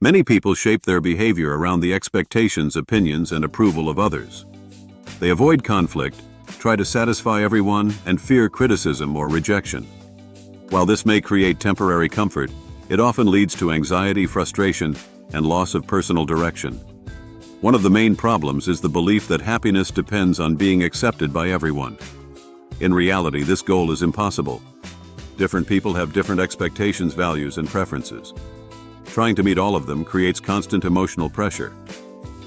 Many people shape their behavior around the expectations, opinions, and approval of others. They avoid conflict, try to satisfy everyone, and fear criticism or rejection. While this may create temporary comfort, it often leads to anxiety, frustration, and loss of personal direction. One of the main problems is the belief that happiness depends on being accepted by everyone. In reality, this goal is impossible. Different people have different expectations, values, and preferences. Trying to meet all of them creates constant emotional pressure.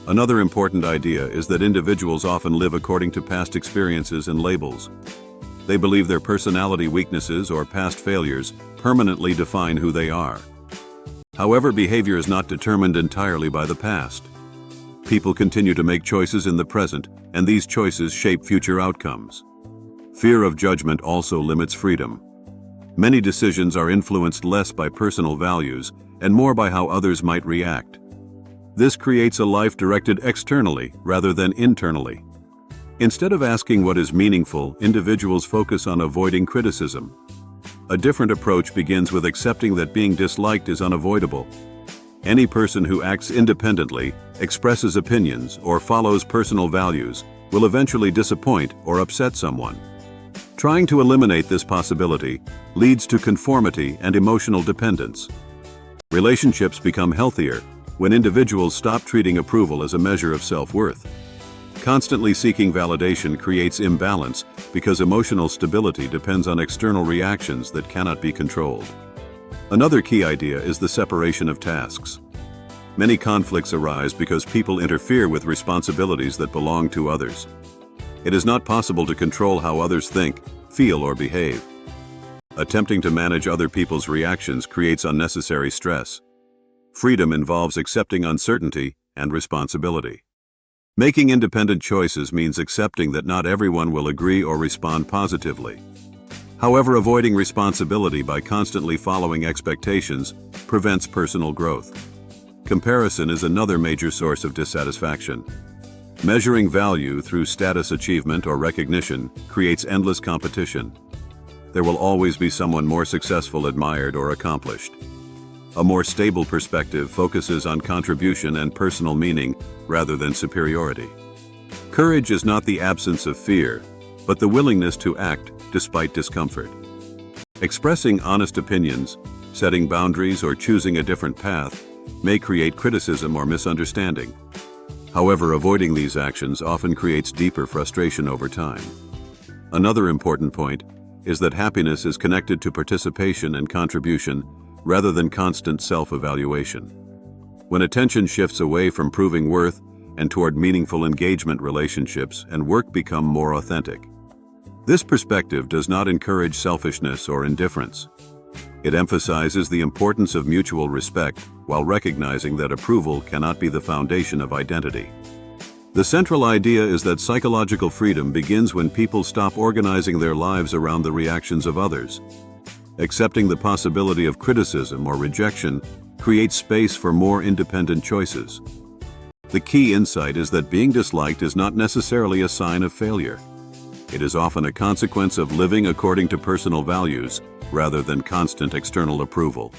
Another important idea is that individuals often live according to past experiences and labels. They believe their personality weaknesses or past failures permanently define who they are. However, behavior is not determined entirely by the past. People continue to make choices in the present, and these choices shape future outcomes. Fear of judgment also limits freedom. Many decisions are influenced less by personal values and more by how others might react. This creates a life directed externally rather than internally. Instead of asking what is meaningful, individuals focus on avoiding criticism. A different approach begins with accepting that being disliked is unavoidable. Any person who acts independently, expresses opinions, or follows personal values will eventually disappoint or upset someone. Trying to eliminate this possibility leads to conformity and emotional dependence. Relationships become healthier when individuals stop treating approval as a measure of self-worth. Constantly seeking validation creates imbalance because emotional stability depends on external reactions that cannot be controlled. Another key idea is the separation of tasks. Many conflicts arise because people interfere with responsibilities that belong to others. It is not possible to control how others think, feel, or behave. Attempting to manage other people's reactions creates unnecessary stress. Freedom involves accepting uncertainty and responsibility. Making independent choices means accepting that not everyone will agree or respond positively. However, avoiding responsibility by constantly following expectations prevents personal growth. Comparison is another major source of dissatisfaction. Measuring value through status achievement or recognition creates endless competition. There will always be someone more successful, admired, or accomplished. A more stable perspective focuses on contribution and personal meaning rather than superiority. Courage is not the absence of fear, but the willingness to act despite discomfort. Expressing honest opinions, setting boundaries, or choosing a different path may create criticism or misunderstanding. However, avoiding these actions often creates deeper frustration over time. Another important point is that happiness is connected to participation and contribution rather than constant self-evaluation. When attention shifts away from proving worth and toward meaningful engagement, relationships and work become more authentic. This perspective does not encourage selfishness or indifference. It emphasizes the importance of mutual respect while recognizing that approval cannot be the foundation of identity. The central idea is that psychological freedom begins when people stop organizing their lives around the reactions of others. Accepting the possibility of criticism or rejection creates space for more independent choices. The key insight is that being disliked is not necessarily a sign of failure. It is often a consequence of living according to personal values rather than constant external approval.